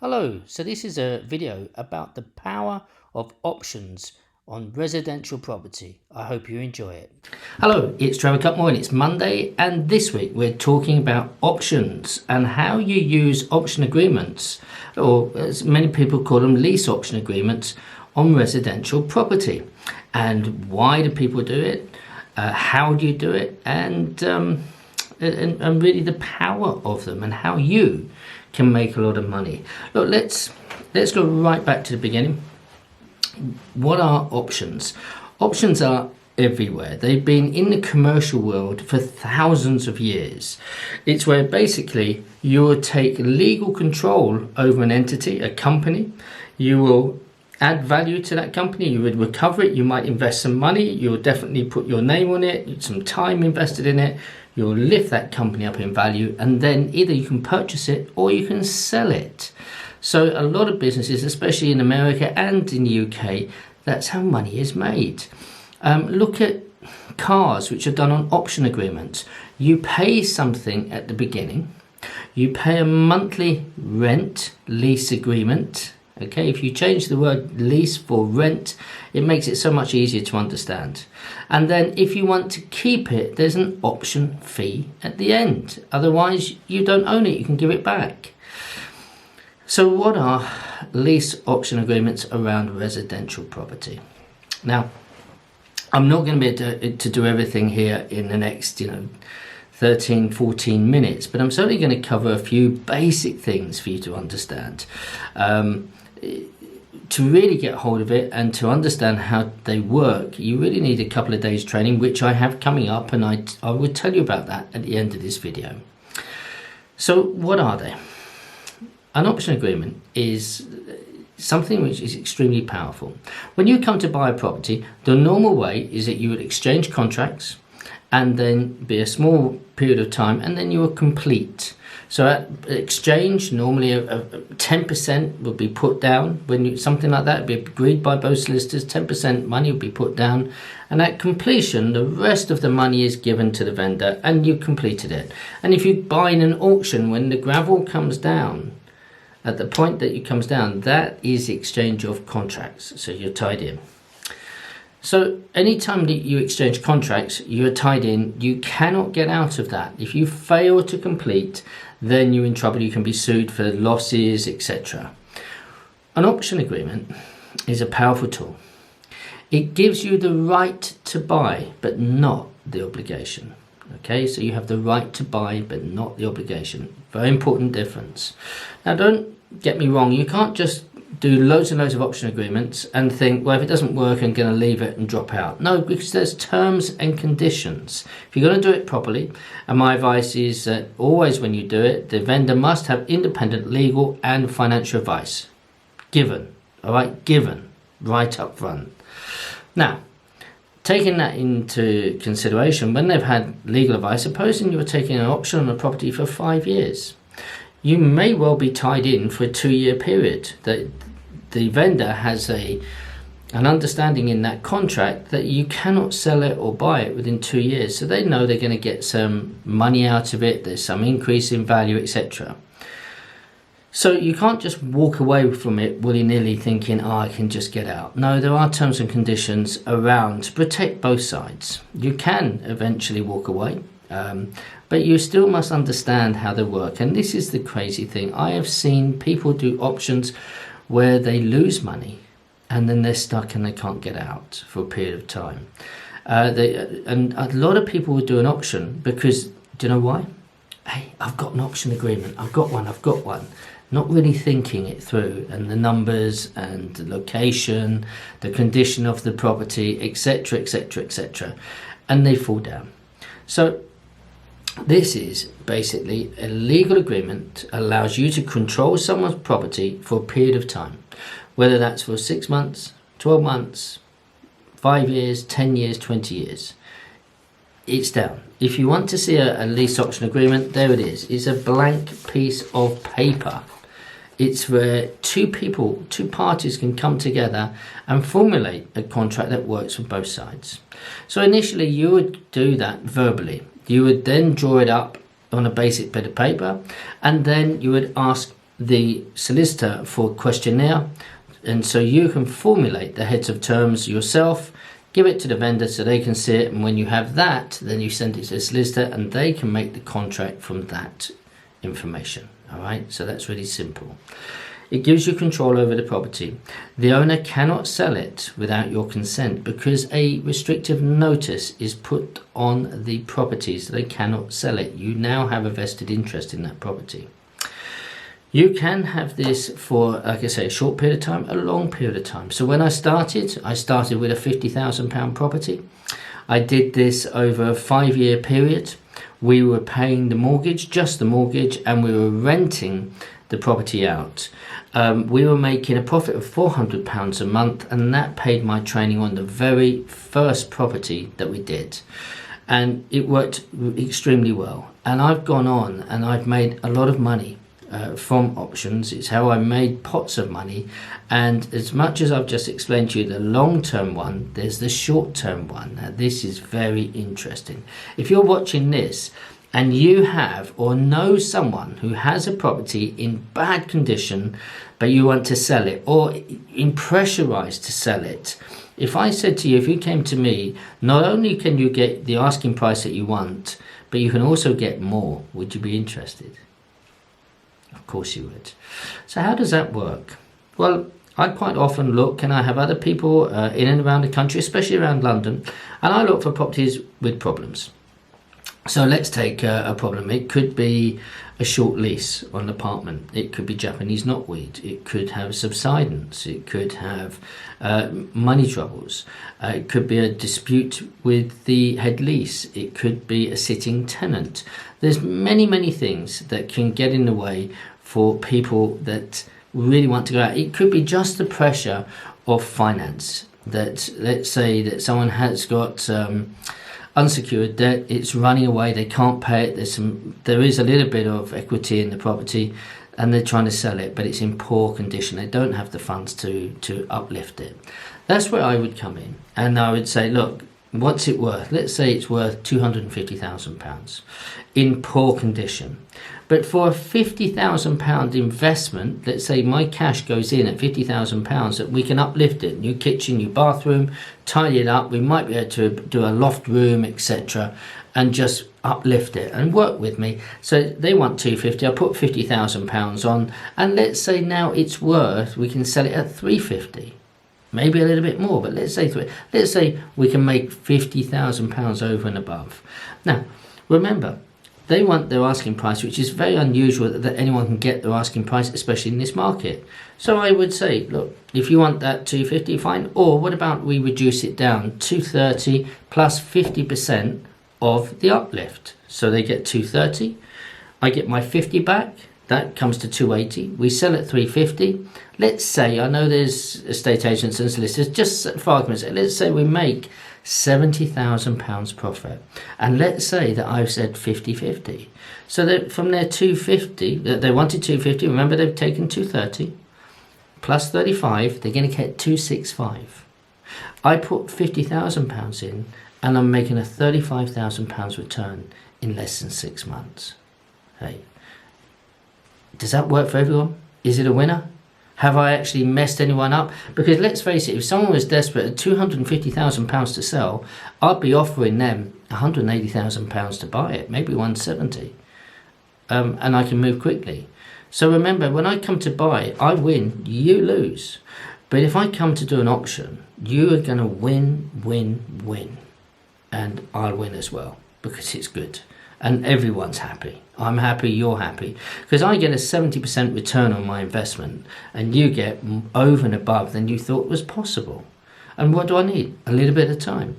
Hello, so this is a video about the power of options on residential property. I hope you enjoy it. Hello, it's Trevor Cutmore and it's Monday, and this week we're talking about options and how you use option agreements, or as many people call them, lease option agreements on residential property. And why do people do it? How do you do it? And really the power of them and how you can make a lot of money. Look, let's go right back to the beginning. What are options? Options are everywhere. They've been in the commercial world for thousands of years. It's where basically you will take legal control over an entity, a company. You will add value to that company, you would recover it, you might invest some money, you'll definitely put your name on it, some time invested in it, you'll lift that company up in value, and then either you can purchase it or you can sell it. So a lot of businesses, especially in America and in the UK, that's how money is made. Look at cars which are done on option agreements. You pay something at the beginning, you pay a monthly rent lease agreement. Okay, if you change the word lease for rent, it makes it so much easier to understand. And then if you want to keep it, there's an option fee at the end. Otherwise, you don't own it, you can give it back. So what are lease option agreements around residential property? Now, I'm not going to be able to do everything here in the next, 13, 14 minutes, but I'm certainly going to cover a few basic things for you to understand. To really get hold of it and to understand how they work, you really need a couple of days training, which I have coming up, and I will tell you about that at the end of this video. So what are they? An option agreement is something which is extremely powerful. When you come to buy a property, the normal way is that you would exchange contracts and then be a small period of time, and then you will complete. So at exchange, normally 10% would be put down. When something like that would be agreed by both solicitors, 10% money would be put down. And at completion, the rest of the money is given to the vendor and you completed it. And if you buy in an auction, when the gravel comes down, at the point that it comes down, that is the exchange of contracts. So you're tied in. So anytime that you exchange contracts, you're tied in, you cannot get out of that. If you fail to complete, then you're in trouble. You can be sued for losses, etc. An option agreement is a powerful tool. It gives you the right to buy, but not the obligation. Okay, so you have the right to buy, but not the obligation. Very important difference. Now, don't get me wrong, you can't just do loads and loads of option agreements and think, well, if it doesn't work, I'm going to leave it and drop out. No, because there's terms and conditions. If you're going to do it properly, and my advice is that always when you do it, the vendor must have independent legal and financial advice. Given, all right, given, right up front. Now, taking that into consideration, when they've had legal advice, supposing you were taking an option on a property for 5 years, you may well be tied in for a 2-year period. The vendor has an understanding in that contract that you cannot sell it or buy it within 2 years. So they know they're going to get some money out of it, there's some increase in value, etc. So you can't just walk away from it willy-nilly thinking, I can just get out. No, there are terms and conditions around to protect both sides. You can eventually walk away, but you still must understand how they work. And this is the crazy thing. I have seen people do options where they lose money and then they're stuck and they can't get out for a period of time. And a lot of people will do an option because, do you know why? Hey, I've got an option agreement. I've got one. Not really thinking it through, and the numbers and the location, the condition of the property, etc., etc., etc. And they fall down. So this is basically a legal agreement that allows you to control someone's property for a period of time, whether that's for 6 months, 12 months, 5 years, 10 years, 20 years. It's down. If you want to see a lease option agreement, there it is. It's a blank piece of paper. It's where two parties can come together and formulate a contract that works for both sides. So initially you would do that verbally. You would then draw it up on a basic bit of paper, and then you would ask the solicitor for questionnaire, and so you can formulate the heads of terms yourself, give it to the vendor so they can see it, and when you have that, then you send it to the solicitor and they can make the contract from that information. All right, so that's really simple. It gives you control over the property. The owner cannot sell it without your consent because a restrictive notice is put on the property, so they cannot sell it. You now have a vested interest in that property. You can have this for, like I say, a short period of time, a long period of time. So when I started with a £50,000 property. I did this over a 5-year period. We were paying the mortgage, just the mortgage, and we were renting the property out. We were making a profit of £400 a month, and that paid my training on the very first property that we did. And it worked extremely well. And I've gone on and I've made a lot of money from options. It's how I made pots of money. And as much as I've just explained to you the long-term one, there's the short-term one. Now this is very interesting. If you're watching this and you have or know someone who has a property in bad condition but you want to sell it, or in pressurized to sell it, if I said to you, if you came to me, not only can you get the asking price that you want, but you can also get more, would you be interested? Of course you would. So how does that work? Well, I quite often look, and I have other people in and around the country, especially around London, and I look for properties with problems. So let's take a problem. It could be a short lease on an apartment. It could be Japanese knotweed. It could have subsidence. It could have money troubles. It could be a dispute with the head lease. It could be a sitting tenant. There's many things that can get in the way for people that really want to go out. It could be just the pressure of finance. That, let's say that someone has got unsecured debt, it's running away, they can't pay it, there is a little bit of equity in the property and they're trying to sell it, but it's in poor condition, they don't have the funds to uplift it. That's where I would come in, and I would say, look, what's it worth? Let's say it's worth £250,000 in poor condition. But for a £50,000 investment, let's say my cash goes in at £50,000, that we can uplift it, new kitchen, new bathroom, tidy it up, we might be able to do a loft room, etc., and just uplift it and work with me. So they want £250, I put £50,000 on, and let's say now it's worth, we can sell it at £350. Maybe a little bit more, but let's say we can make £50,000 over and above. Now, remember, they want their asking price, which is very unusual that anyone can get their asking price, especially in this market. So I would say, look, if you want that £250, fine. Or what about we reduce it down £230 plus 50% of the uplift? So they get £230, I get my 50 back. That comes to £280. We sell at £350. Let's say, I know there's estate agents and solicitors, just for argument's sake, let's say we make £70,000 profit. And let's say that I've said 50-50. So that from their 250, they wanted 250, remember they've taken 230, plus 35, they're going to get 265. I put £50,000 in, and I'm making a £35,000 return in less than 6 months. Hey. Does that work for everyone? Is it a winner? Have I actually messed anyone up? Because let's face it, if someone was desperate at £250,000 to sell, I'd be offering them £180,000 to buy it, maybe 170, and I can move quickly. So remember, when I come to buy, I win, you lose. But if I come to do an auction, you are going to win, and I'll win as well because it's good. And everyone's happy. I'm happy, you're happy. Because I get a 70% return on my investment and you get over and above than you thought was possible. And what do I need? A little bit of time.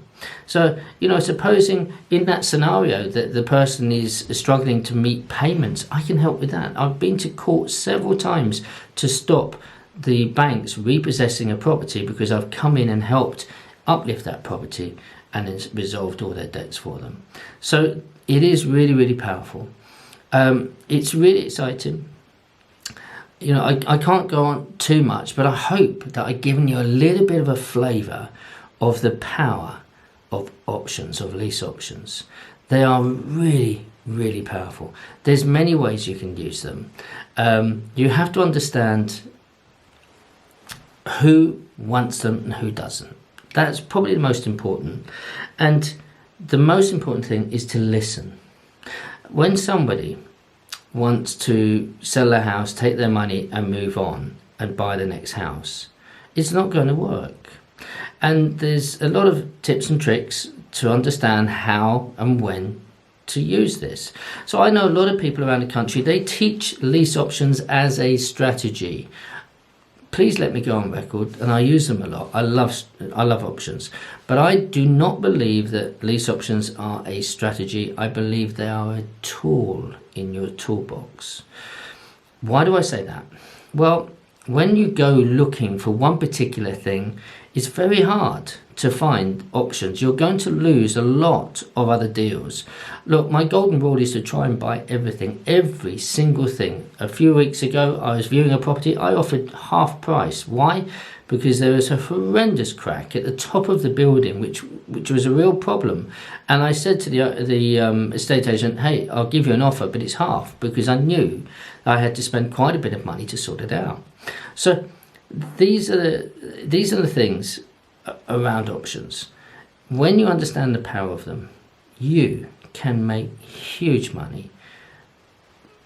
So, supposing in that scenario that the person is struggling to meet payments, I can help with that. I've been to court several times to stop the banks repossessing a property because I've come in and helped uplift that property and it's resolved all their debts for them. So it is really powerful. It's really exciting. I can't go on too much, but I hope that I've given you a little bit of a flavour of the power of options, of lease options. They are really really powerful. There's many ways you can use them. You have to understand who wants them and who doesn't. That's probably the most important. And the most important thing is to listen. When somebody wants to sell their house, take their money and move on and buy the next house, it's not going to work. And there's a lot of tips and tricks to understand how and when to use this. So I know a lot of people around the country, they teach lease options as a strategy. Please let me go on record, and I use them a lot. I love options, but I do not believe that lease options are a strategy. I believe they are a tool in your toolbox. Why do I say that? Well, when you go looking for one particular thing, it's very hard to find options. You're going to lose a lot of other deals. Look, my golden rule is to try and buy everything, every single thing. A few weeks ago, I was viewing a property. I offered half price. Why? Because there was a horrendous crack at the top of the building, which was a real problem. And I said to the estate agent, hey, I'll give you an offer, but it's half, because I knew I had to spend quite a bit of money to sort it out. So these are the things around options. When you understand the power of them, you can make huge money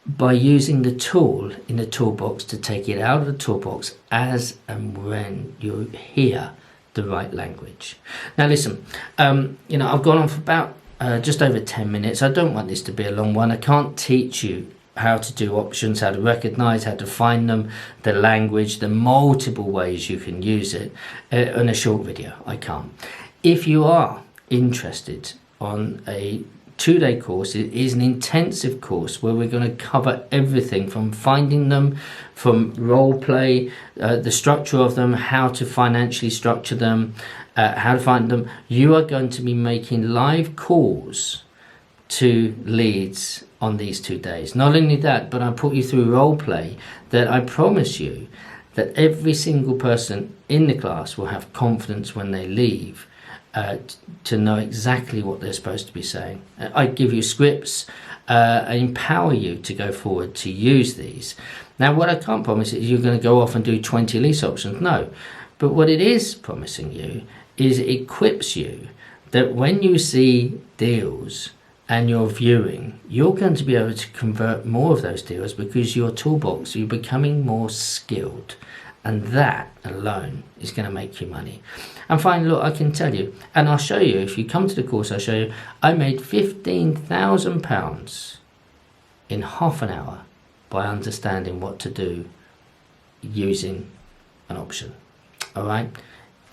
by using the tool in the toolbox to take it out of the toolbox as and when you hear the right language. Now listen, I've gone on for about just over 10 minutes. I don't want this to be a long one. I can't teach you how to do options, how to recognize, how to find them, the language, the multiple ways you can use it in a short video. I can't. If you are interested on a 2-day course, it is an intensive course where we're going to cover everything from finding them, from role play, the structure of them, how to financially structure them, how to find them. You are going to be making live calls to leads on these 2 days. Not only that, but I put you through role play that I promise you that every single person in the class will have confidence when they leave to know exactly what they're supposed to be saying. I give you scripts and empower you to go forward to use these. Now, what I can't promise is you're going to go off and do 20 lease options. No. But what it is promising you is it equips you that when you see deals and you're viewing, you're going to be able to convert more of those deals because your toolbox, you're becoming more skilled. And that alone is going to make you money. And finally, look, I can tell you, and I'll show you, if you come to the course, I'll show you, I made £15,000 in half an hour by understanding what to do using an option. All right?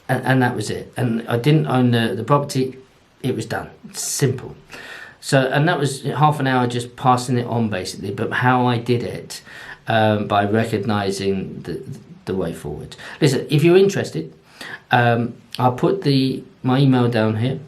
And that was it. And I didn't own the property. It was done. Simple. So, and that was half an hour just passing it on, basically. But how I did it by recognizing the way forward. Listen, if you're interested, I'll put my email down here.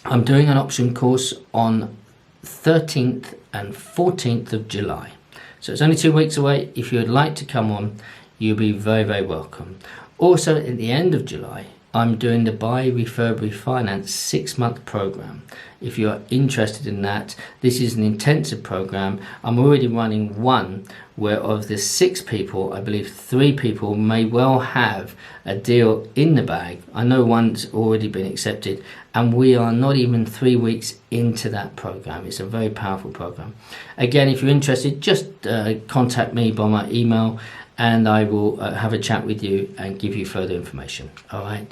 I'm doing an option course on 13th and 14th of July. So it's only 2 weeks away. If you would like to come on, you'll be very, very welcome. Also, at the end of July, I'm doing the Buy, Refurb, Refinance 6-month program. If you're interested in that, this is an intensive program. I'm already running one where of the 6 people, I believe 3 people may well have a deal in the bag. I know one's already been accepted, and we are not even 3 weeks into that program. It's a very powerful program. Again, if you're interested, just contact me by my email, and I will have a chat with you and give you further information. All right.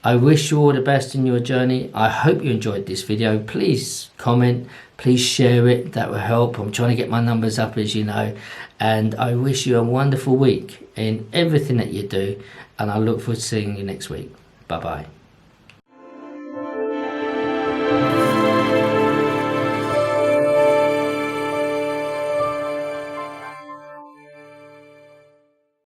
I wish you all the best in your journey. I hope you enjoyed this video. Please comment, please share it. That will help. I'm trying to get my numbers up, as you know. And I wish you a wonderful week in everything that you do. And I look forward to seeing you next week. Bye-bye.